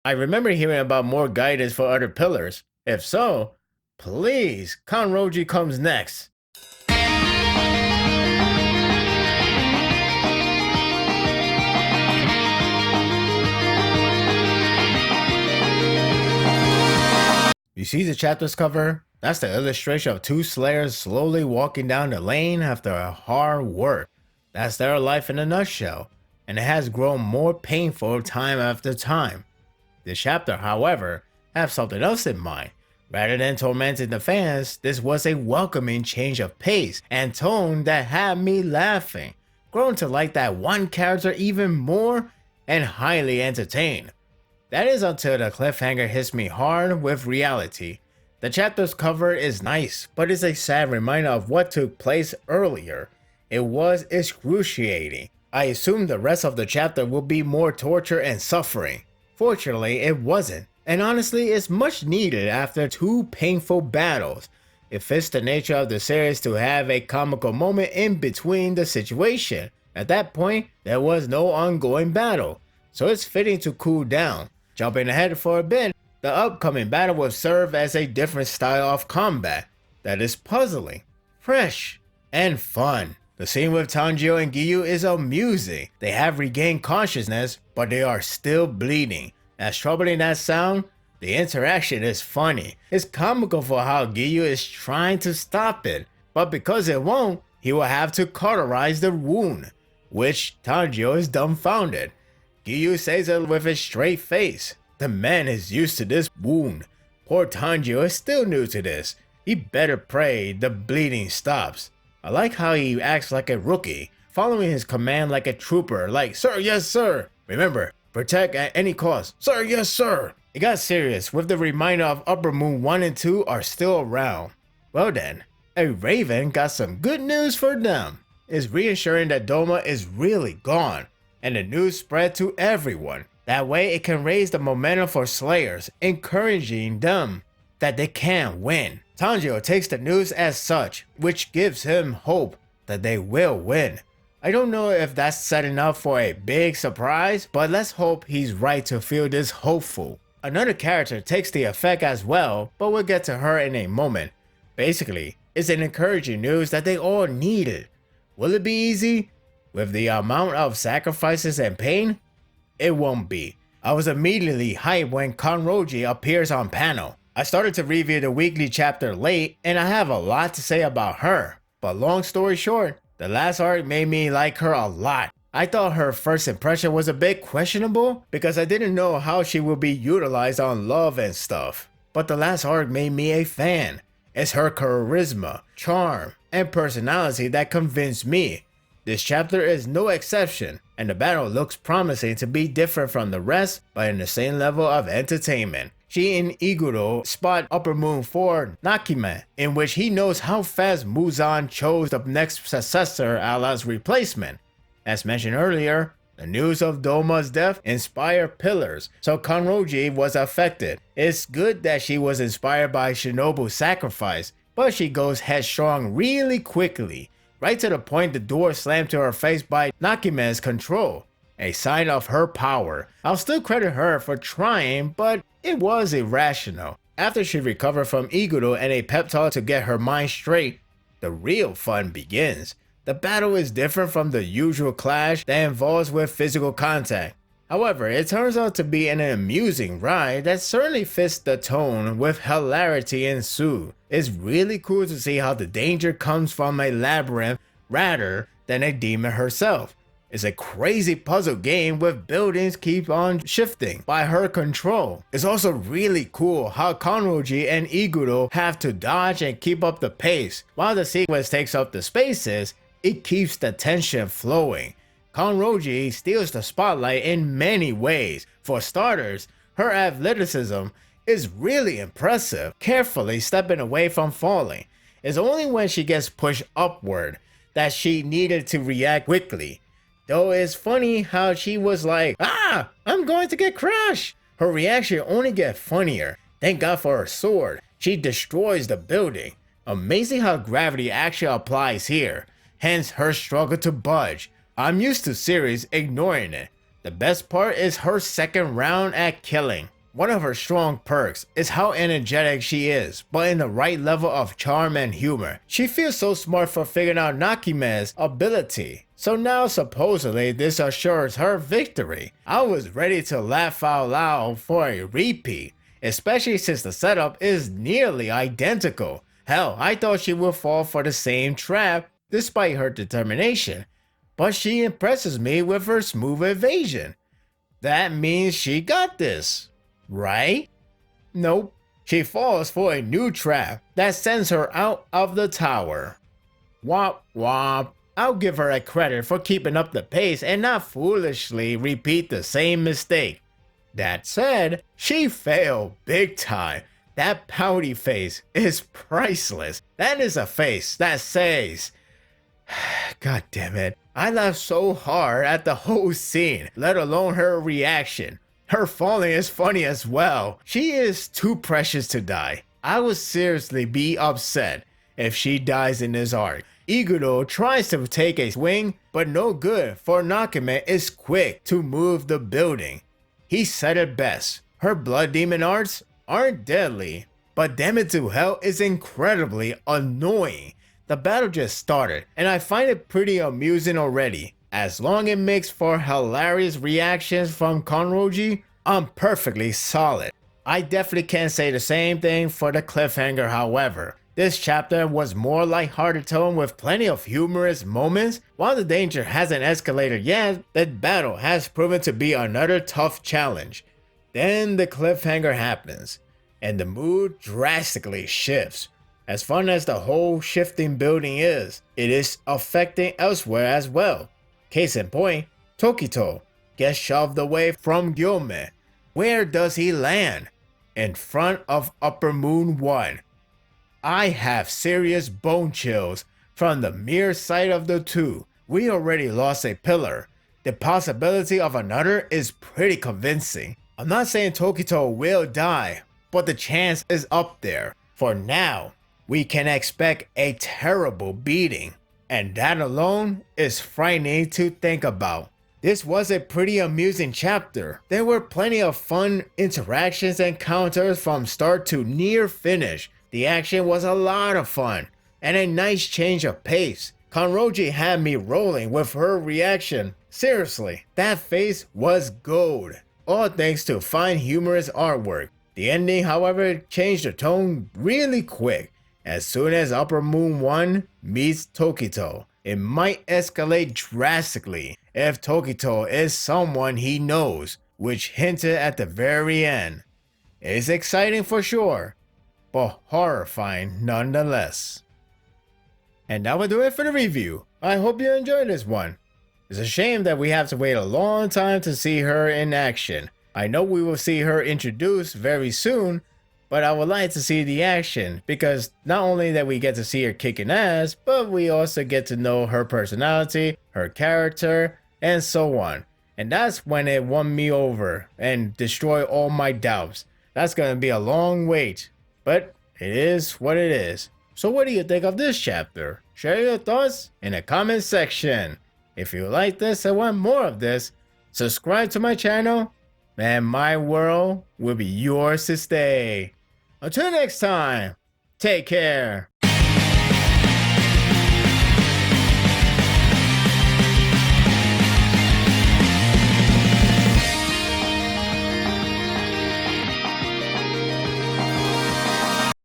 I remember hearing about more guidance for other pillars. If so, please, Kanroji comes next. You see the chapter's cover? That's the illustration of two slayers slowly walking down the lane after a hard work. That's their life in a nutshell, and it has grown more painful time after time. This chapter, however, have something else in mind. Rather than tormenting the fans, this was a welcoming change of pace and tone that had me laughing, grown to like that one character even more, and highly entertained. That is until the cliffhanger hits me hard with reality. The chapter's cover is nice, but it's a sad reminder of what took place earlier. It was excruciating. I assumed the rest of the chapter would be more torture and suffering. Fortunately, it wasn't, and honestly, it's much needed after two painful battles. It fits the nature of the series to have a comical moment in between the situation. At that point, there was no ongoing battle, so it's fitting to cool down. Jumping ahead for a bit, the upcoming battle will serve as a different style of combat that is puzzling, fresh, and fun. The scene with Tanjiro and Giyu is amusing. They have regained consciousness, but they are still bleeding. As troubling that sound, the interaction is funny. It's comical for how Giyu is trying to stop it, but because it won't, he will have to cauterize the wound, which Tanjiro is dumbfounded. Giyu says it with a straight face. The man is used to this wound. Poor Tanjiro is still new to this. He better pray the bleeding stops. I like how he acts like a rookie, following his command like a trooper, like, "Sir, yes sir." Remember, protect at any cost. "Sir, yes sir." It got serious with the reminder of Upper Moon 1 and 2 are still around. Well then, a Raven got some good news for them. It's reassuring that Doma is really gone, and the news spread to everyone. That way it can raise the momentum for Slayers, encouraging them that they can win. Tanjiro takes the news as such, which gives him hope that they will win. I don't know if that's setting up for a big surprise, but let's hope he's right to feel this hopeful. Another character takes the effect as well, but we'll get to her in a moment. Basically, it's an encouraging news that they all needed. Will it be easy? With the amount of sacrifices and pain? It won't be. I was immediately hyped when Kanroji appears on panel. I started to review the weekly chapter late, and I have a lot to say about her. But long story short, the last arc made me like her a lot. I thought her first impression was a bit questionable because I didn't know how she would be utilized on love and stuff. But the last arc made me a fan. It's her charisma, charm, and personality that convinced me. This chapter is no exception, and the battle looks promising to be different from the rest, but in the same level of entertainment. She and Iguro spot Upper Moon 4 Nakime, in which he knows how fast Muzan chose the next successor Allah's replacement. As mentioned earlier, the news of Doma's death inspired pillars, so Kanroji was affected. It's good that she was inspired by Shinobu's sacrifice, but she goes headstrong really quickly, right to the point the door slammed to her face by Nakime's control. A sign of her power. I'll still credit her for trying, but it was irrational. After she recovered from Iguro and a pep talk to get her mind straight, the real fun begins. The battle is different from the usual clash that involves with physical contact. However, it turns out to be an amusing ride that certainly fits the tone with hilarity ensued. It's really cool to see how the danger comes from a labyrinth rather than a demon herself. It's a crazy puzzle game with buildings keep on shifting by her control. It's also really cool how Kanroji and Iguro have to dodge and keep up the pace. While the sequence takes up the spaces, it keeps the tension flowing. Kanroji steals the spotlight in many ways. For starters, her athleticism is really impressive, carefully stepping away from falling. It's only when she gets pushed upward that she needed to react quickly. Though it's funny how she was like, "Ah, I'm going to get crushed." Her reaction only gets funnier. Thank God for her sword. She destroys the building. Amazing how gravity actually applies here. Hence her struggle to budge. I'm used to series ignoring it. The best part is her second round at killing. One of her strong perks is how energetic she is, but in the right level of charm and humor. She feels so smart for figuring out Nakime's ability. So now supposedly this assures her victory. I was ready to laugh out loud for a repeat, especially since the setup is nearly identical. Hell, I thought she would fall for the same trap despite her determination, but she impresses me with her smooth evasion. That means she got this, right? Nope. She falls for a new trap that sends her out of the tower. Womp womp. I'll give her a credit for keeping up the pace and not foolishly repeat the same mistake. That said, she failed big time. That pouty face is priceless. That is a face that says, God damn it. I laughed so hard at the whole scene, let alone her reaction. Her falling is funny as well. She is too precious to die. I would seriously be upset if she dies in this arc. Igudo tries to take a swing, but no good, for Nakame is quick to move the building. He said it best. Her blood demon arts aren't deadly, but damage to hell is incredibly annoying. The battle just started, and I find it pretty amusing already. As long as it makes for hilarious reactions from Kanroji, I'm perfectly solid. I definitely can't say the same thing for the cliffhanger, however. This chapter was more lighthearted tone with plenty of humorous moments. While the danger hasn't escalated yet, the battle has proven to be another tough challenge. Then the cliffhanger happens, and the mood drastically shifts. As fun as the whole shifting building is, it is affecting elsewhere as well. Case in point, Tokito gets shoved away from Gyome. Where does he land? In front of Upper Moon 1. I have serious bone chills from the mere sight of the two. We already lost a pillar. The possibility of another is pretty convincing. I'm not saying Tokito will die, but the chance is up there. For now, we can expect a terrible beating, and that alone is frightening to think about. This was a pretty amusing chapter. There were plenty of fun interactions and counters from start to near finish. The action was a lot of fun, and a nice change of pace. Kanroji had me rolling with her reaction. Seriously, that face was gold. All thanks to fine humorous artwork. The ending, however, changed the tone really quick. As soon as Upper Moon 1 meets Tokito, it might escalate drastically if Tokito is someone he knows, which hinted at the very end. It's exciting for sure, but horrifying nonetheless. And that will do it for the review. I hope you enjoyed this one. It's a shame that we have to wait a long time to see her in action. I know we will see her introduced very soon, but I would like to see the action, because not only that we get to see her kicking ass, but we also get to know her personality, her character, and so on. And that's when it won me over and destroyed all my doubts. That's gonna be a long wait, but it is what it is. So what do you think of this chapter? Share your thoughts in the comment section. If you like this and want more of this, subscribe to my channel, and my world will be yours to stay. Until next time, take care.